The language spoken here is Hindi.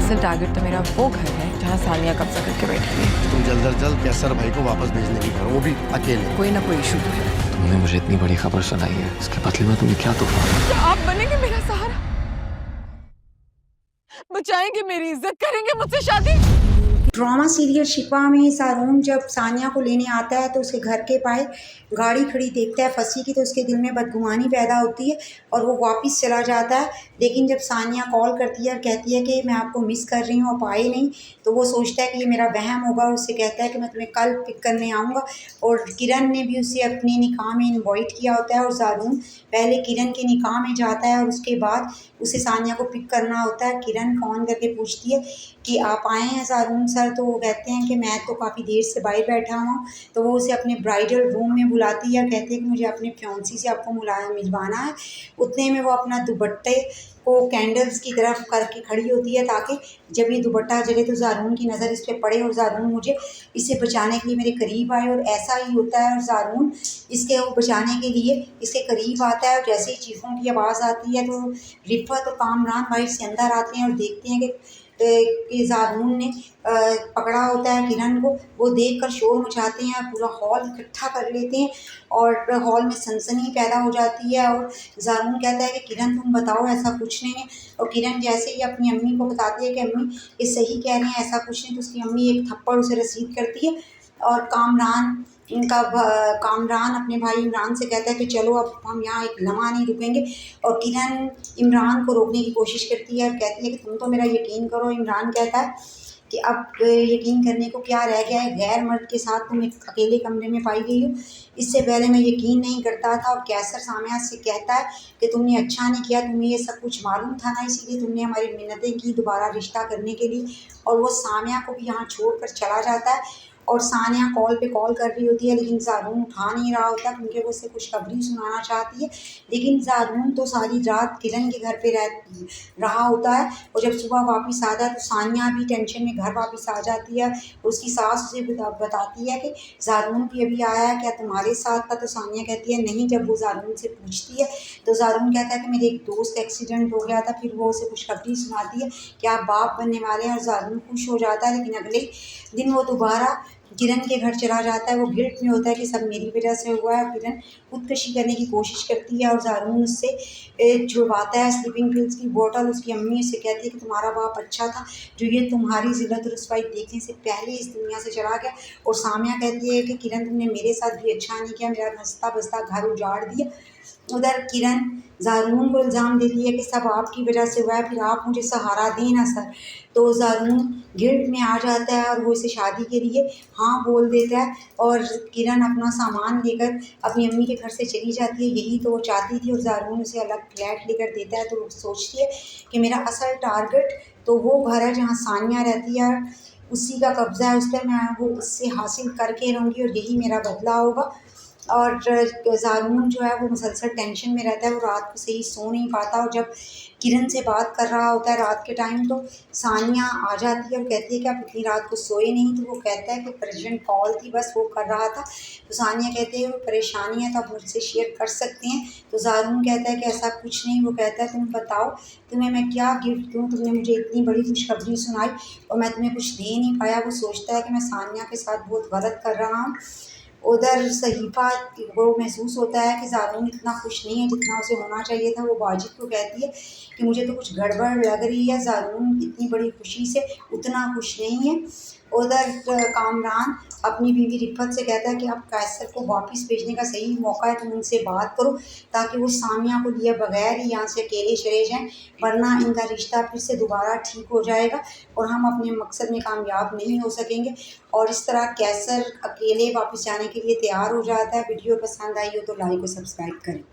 असल टारगेट तो मेरा वो घर है जहाँ सानिया कब्जा करके बैठी है। तुम जल्द अज जल्द कैसर भाई को वापस भेजने की करो, वो भी अकेले। कोई ना कोई इशू तो है। तुमने मुझे इतनी बड़ी खबर सुनाई है, इसके बदले में तुम्हें क्या तोहफा? क्या आप बनेंगे मेरा सहारा? बचाएंगे मेरी इज्जत, करेंगे मुझसे शादी? ड्रामा सीरियल शिफा में सारून जब सानिया को लेने आता है तो उसके घर के पास गाड़ी खड़ी देखता है फंसी की, तो उसके दिल में बदगुमानी पैदा होती है और वो वापस चला जाता है। लेकिन जब सानिया कॉल करती है और कहती है कि मैं आपको मिस कर रही हूँ, आप आए नहीं, तो वो सोचता है कि ये मेरा वहम होगा और उससे कहता है कि मैं तुम्हें कल पिक करने आऊँगा। और किरण ने भी उसे अपने निकाह में इन्वाइट किया होता है और सारून पहले किरण के निकाह में जाता है और उसके बाद उसे सानिया को पिक करना होता है। किरण फ़ोन करके पूछती है कि आप आए हैं सारून सर? तो वो कहते हैं कि मैं तो काफ़ी देर से बाहर बैठा हूँ। तो वो उसे अपने ब्राइडल रूम में बुलाती है और कहती है कि मुझे अपनी फियांसी से आपको मिलवाना है। उतने में वो अपना दुपट्टे को कैंडल्स की तरफ करके खड़ी होती है ताकि जब ये दुपट्टा जले तो ज़ारून की नज़र इस पर पड़े और ज़ारून मुझे इसे बचाने के लिए मेरे करीब आए। और ऐसा ही होता है और ज़ारून इसके बचाने के लिए इसके करीब आता है और जैसे ही चीखों की आवाज़ आती है तो रिफ़त और कामरान बाहर से अंदर आते हैं और देखते हैं कि ज़ारून ने पकड़ा होता है किरण को। वो देखकर शोर मचाते हैं, पूरा हॉल इकट्ठा कर लेते हैं और हॉल में सनसनी पैदा हो जाती है। और ज़ारून कहता है कि किरण तुम बताओ, ऐसा कुछ नहीं है। और किरण जैसे ही अपनी अम्मी को बताती है कि अम्मी ये सही कह रहे हैं, ऐसा कुछ नहीं, तो उसकी अम्मी एक थप्पड़ उसे रसीद करती है। और कामरान अपने भाई इमरान से कहता है कि चलो अब हम यहाँ एक लम्हा नहीं रुकेंगे। और किरण इमरान को रोकने की कोशिश करती है और कहती है कि तुम तो मेरा यकीन करो। इमरान कहता है कि अब यकीन करने को क्या रह गया है, गैर मर्द के साथ तुम एक अकेले कमरे में पाई गई हो। इससे पहले मैं यकीन नहीं करता था। और कैसर सामिया से कहता है कि तुमने अच्छा नहीं किया, तुम्हें ये सब कुछ मालूम था ना, इसीलिए तुमने हमारी मिन्नतें की दोबारा रिश्ता करने के लिए। और वो सामिया को भी यहाँ छोड़ कर चला जाता है। और सानिया कॉल पे कॉल कर रही होती है लेकिन ज़ारून उठा नहीं रहा होता क्योंकि वो उसे खुशखबरी सुनाना चाहती है। लेकिन ज़ारून तो सारी रात किरण के घर पे रहा होता है। और जब सुबह वापस आता है तो सानिया भी टेंशन में घर वापस आ जाती है। उसकी सास उसे बताती है कि ज़ारून भी अभी आया है, क्या तुम्हारे साथ था? तो सानिया कहती है नहीं। जब वो ज़ारून से पूछती है तो ज़ारून कहता है कि मेरे एक दोस्त का एक्सीडेंट हो गया था। फिर वो उसे खुशखबरी सुनाती है कि आप बाप बनने वाले हैं और ज़ारून खुश हो जाता है। लेकिन अगले दिन वो दोबारा किरण के घर चला जाता है। वो गिल्ट में होता है कि सब मेरी वजह से हुआ है। किरण खुदकशी करने की कोशिश करती है और ज़ारून उससे छुड़वाता है स्लीपिंग पिल्स की बोतल। उसकी अम्मी उससे कहती है कि तुम्हारा बाप अच्छा था जो ये तुम्हारी ज़िल्लत रुसवाई देखने से पहले इस दुनिया से चला गया। और सामिया कहती है कि किरण तुमने मेरे साथ भी अच्छा नहीं किया, मेरा हंसता बसता घर उजाड़ दिया। उधर किरण ज़ारून को इल्ज़ाम देती है कि सब आपकी वजह से हुआ है, फिर आप मुझे सहारा दें ना सर। तो ज़ारून गिल्ट में आ जाता है और वो इसे शादी के लिए हाँ बोल देता है। और किरण अपना सामान लेकर अपनी अम्मी के घर से चली जाती है, यही तो वो चाहती थी। और ज़ारून उसे अलग फ्लैट लेकर देता है। तो वो सोचती है कि मेरा असल टारगेट तो वो घर है जहाँ सानिया रहती है, उसी का कब्ज़ा है उस पर, मैं वो उससे हासिल करके रहूँगी और यही मेरा बदला होगा। और ज़ारून जो है वो मुसलसल टेंशन में रहता है, वो रात को सही सो नहीं पाता। और जब किरण से बात कर रहा होता है रात के टाइम तो सानिया आ जाती है और कहती है कि आप इतनी रात को सोए नहीं। तो वो कहता है कि अर्जेंट कॉल थी, बस वो कर रहा था। तो सानिया कहती है वो परेशानी है तो आप मुझसे शेयर कर सकते हैं। तो ज़ारून कहता है कि ऐसा कुछ नहीं। वो कहता है तुम बताओ तुम्हें मैं क्या गिफ्ट दूँ, तुमने मुझे इतनी बड़ी खुशखबरी सुनाई और मैं तुम्हें कुछ दे नहीं पाया। वो सोचता है कि मैं सानिया के साथ बहुत गलत कर रहा हूँ। उधर सहीफ़ा को महसूस होता है कि ज़ारून इतना खुश नहीं है जितना उसे होना चाहिए था। वो वाजिद को कहती है कि मुझे तो कुछ गड़बड़ लग रही है, ज़ारून इतनी बड़ी खुशी से उतना खुश नहीं है। उधर कामरान अपनी बीवी रिफ़त से कहता है कि आप कैसर को वापस भेजने का सही मौका है, तुम उनसे बात करो ताकि वो सामिया को लिए बगैर ही यहाँ से अकेले चले जाएँ, वरना इनका रिश्ता फिर से दोबारा ठीक हो जाएगा और हम अपने मकसद में कामयाब नहीं हो सकेंगे। और इस तरह कैसर अकेले वापस जाने के लिए तैयार हो जाता है। वीडियो पसंद आई हो तो लाइक और सब्सक्राइब करें।